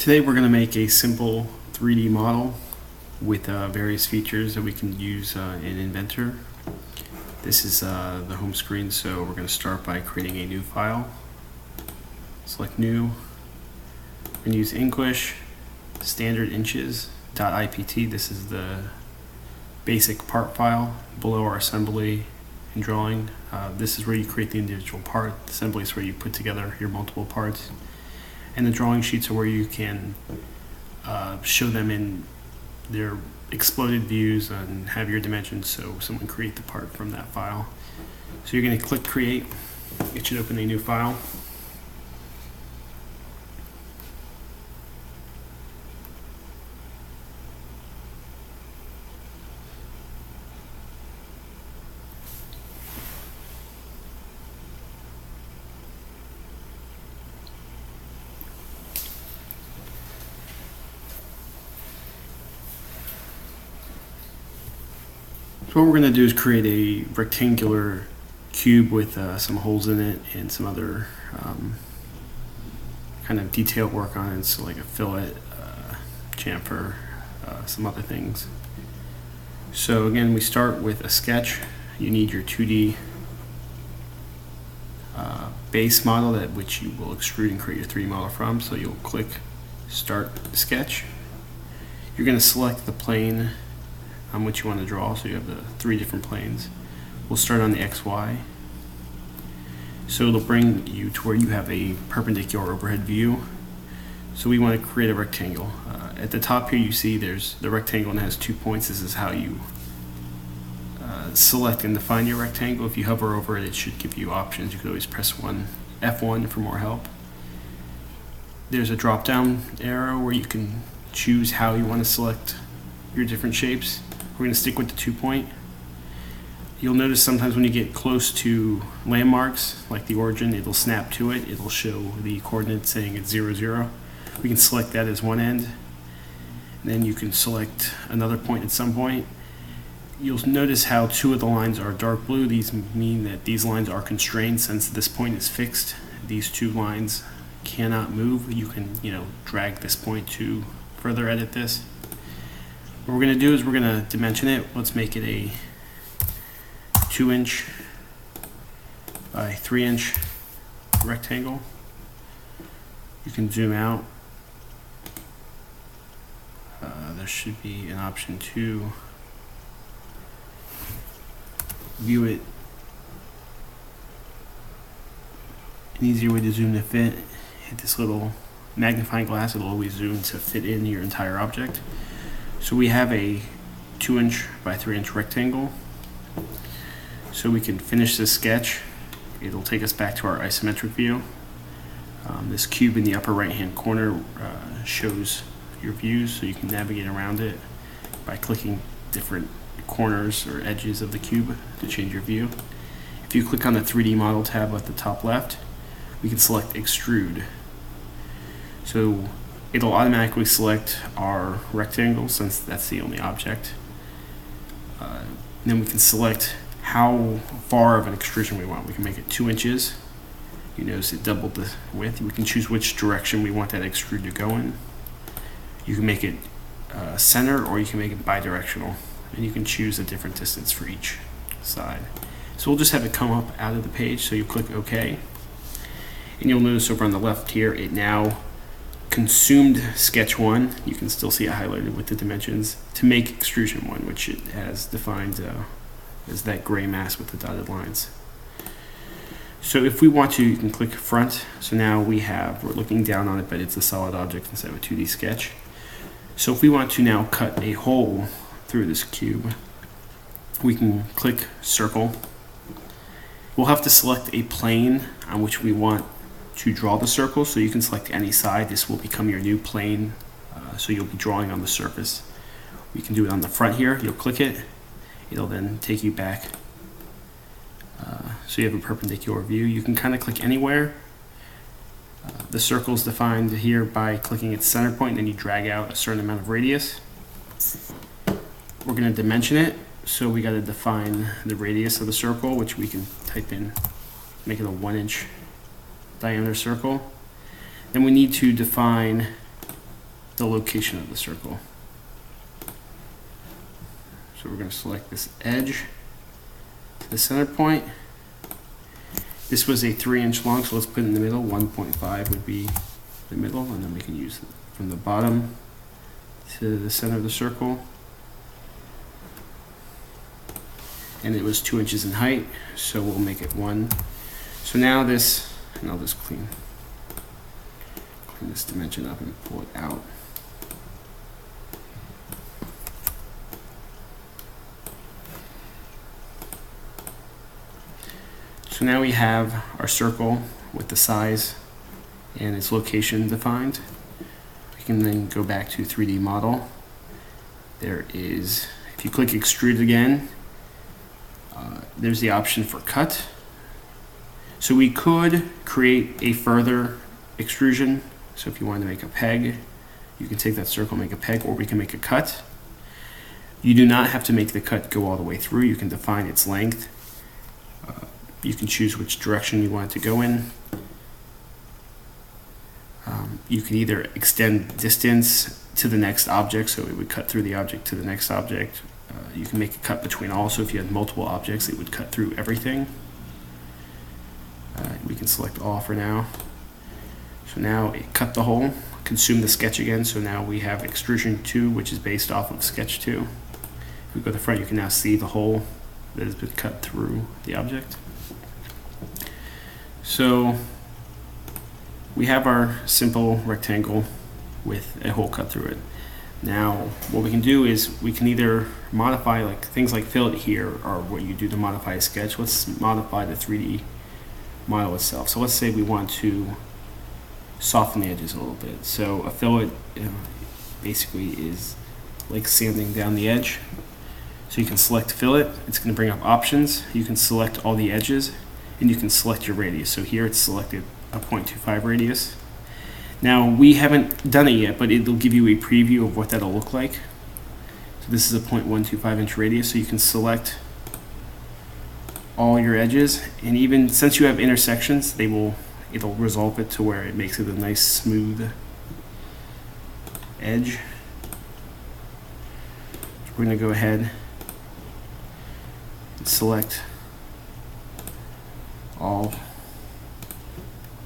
Today we're going to make a simple 3D model with various features that we can use in Inventor. This is the home screen, so we're going to start by creating a new file. Select new. We're going to use English standard inches.ipt. This is the basic part file below our assembly and drawing. This is where you create the individual part. The assembly is where you put together your multiple parts. And the drawing sheets are where you can show them in their exploded views and have your dimensions, so someone create the part from that file. So you're going to click create. It should open a new file. So what we're going to do is create a rectangular cube with some holes in it and some other kind of detail work on it, so like a fillet, chamfer, some other things. So again, we start with a sketch. You need your 2D base model that which you will extrude and create your 3D model from. So you'll click Start Sketch. You're going to select the plane on which you want to draw, so you have the 3 different planes. We'll start on the XY. So it'll bring you to where you have a perpendicular overhead view. So we want to create a rectangle. At the top here you see there's the rectangle and it has 2 points. This is how you select and define your rectangle. If you hover over it, it should give you options. You could always press F1 for more help. There's a drop down arrow where you can choose how you want to select your different shapes. We're going to stick with the 2 point. You'll notice sometimes when you get close to landmarks, like the origin, it'll snap to it. It'll show the coordinates saying it's 0, 0. We can select that as one end. And then you can select another point at some point. You'll notice how 2 of the lines are dark blue. These mean that these lines are constrained since this point is fixed. These 2 lines cannot move. You can, drag this point to further edit this. What we're going to do is we're going to dimension it. Let's make it a 2-inch by 3-inch rectangle. You can zoom out. There should be an option to view it. An easier way to zoom to fit. Hit this little magnifying glass. It'll always zoom to fit in your entire object. So we have a 2-inch by 3-inch rectangle. So we can finish this sketch. It'll take us back to our isometric view. This cube in the upper right hand corner shows your views, so you can navigate around it by clicking different corners or edges of the cube to change your view. If you click on the 3D model tab at the top left, we can select extrude. So it'll automatically select our rectangle since that's the only object. Then we can select how far of an extrusion we want. We can make it 2 inches. You notice it doubled the width. We can choose which direction we want that extrude to go in. You can make it center, or you can make it bidirectional, and you can choose a different distance for each side. So we'll just have it come up out of the page, so you click OK. And you'll notice over on the left here, it now consumed sketch 1. You can still see it highlighted with the dimensions to make extrusion 1, which it has defined as that gray mass with the dotted lines. So if we want to, you can click front. So now we're looking down on it, but it's a solid object instead of a 2D sketch. So if we want to now cut a hole through this cube, we can click circle. We'll have to select a plane on which we want to draw the circle, so you can select any side. This will become your new plane, so you'll be drawing on the surface. We can do it on the front here. You'll click it. It'll then take you back. So you have a perpendicular view. You can kind of click anywhere. The circle is defined here by clicking its center point, and then you drag out a certain amount of radius. We're going to dimension it, so we got to define the radius of the circle, which we can type in, make it a 1-inch diameter circle. Then we need to define the location of the circle. So we're going to select this edge to the center point. This was a 3-inch long, so let's put it in the middle. 1.5 would be the middle, and then we can use it from the bottom to the center of the circle. And it was 2 inches in height, so we'll make it 1. So now this, and I'll just clean this dimension up and pull it out. So now we have our circle with the size and its location defined. We can then go back to 3D model. There is, if you click extrude again, there's the option for cut. So we could create a further extrusion. So if you wanted to make a peg, you can take that circle, make a peg, or we can make a cut. You do not have to make the cut go all the way through. You can define its length. You can choose which direction you want it to go in. You can either extend distance to the next object, so it would cut through the object to the next object. You can make a cut between all, so if you had multiple objects, it would cut through everything. We can select all for now. So now it cut the hole, consume the sketch again, so now we have extrusion 2, which is based off of sketch 2. If we go to the front, you can now see the hole that has been cut through the object. So we have our simple rectangle with a hole cut through it. Now what we can do is we can either modify, like things like fillet here are what you do to modify a sketch. Let's modify the 3D model itself. So let's say we want to soften the edges a little bit. So a fillet basically is like sanding down the edge. So you can select fillet, it's going to bring up options. You can select all the edges and you can select your radius. So here it's selected a 0.25 radius. Now we haven't done it yet, but it'll give you a preview of what that'll look like. So this is a 0.125 inch radius, so you can select all your edges, and even since you have intersections, it'll resolve it to where it makes it a nice smooth edge. So we're going to go ahead and select all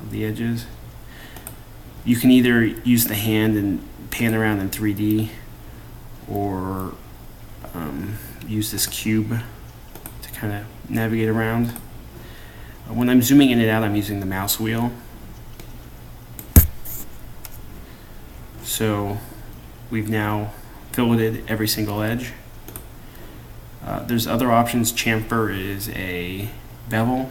of the edges. You can either use the hand and pan around in 3D, or use this cube to kind of navigate around. When I'm zooming in and out, I'm using the mouse wheel. So we've now filleted every single edge. There's other options. Chamfer is a bevel.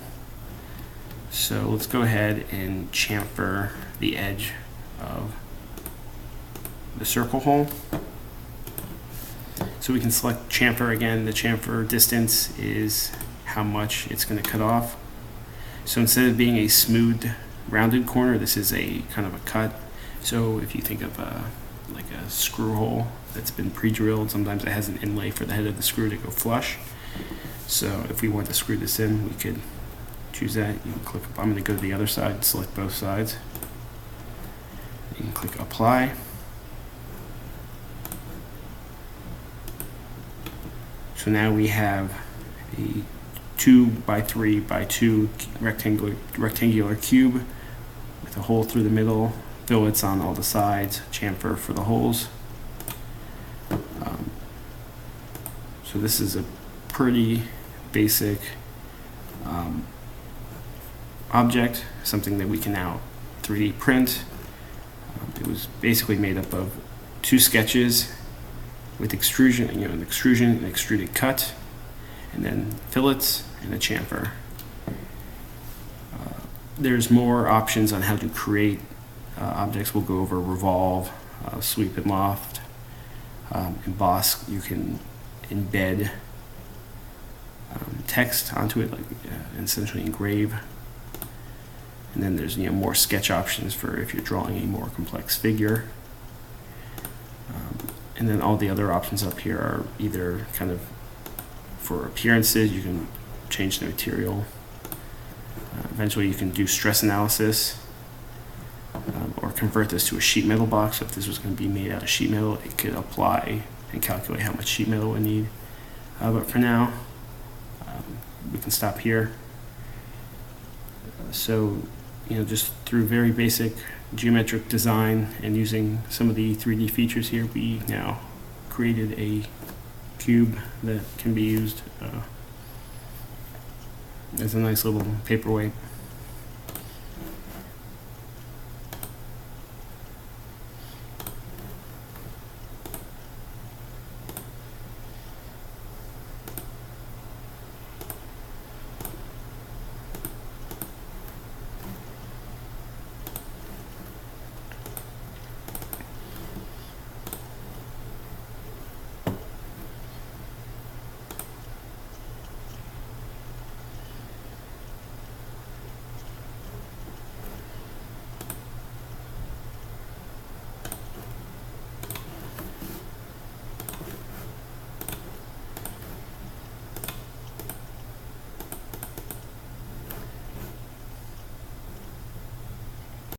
So let's go ahead and chamfer the edge of the circle hole. So we can select chamfer again. The chamfer distance is how much it's going to cut off. So instead of being a smooth rounded corner, this is a kind of a cut. So if you think of like a screw hole that's been pre-drilled, sometimes it has an inlay for the head of the screw to go flush. So if we want to screw this in, we could choose that. You can click, I'm going to go to the other side, select both sides. You can click apply. So now we have a 2 by 3 by 2 rectangular cube with a hole through the middle, fillets on all the sides, chamfer for the holes. So this is a pretty basic object, something that we can now 3D print. It was basically made up of 2 sketches with extrusion, an extrusion, an extruded cut, and then fillets and a chamfer. There's more options on how to create objects. We'll go over revolve, sweep and loft, emboss. You can embed text onto it, like essentially engrave. And then there's more sketch options for if you're drawing a more complex figure. And then all the other options up here are either kind of for appearances. You can change the material. Eventually you can do stress analysis. or convert this to a sheet metal box. So if this was going to be made out of sheet metal, it could apply and calculate how much sheet metal we need. But for now, we can stop here. So, just through very basic geometric design and using some of the 3D features here, we now created a cube that can be used as a nice little paperweight.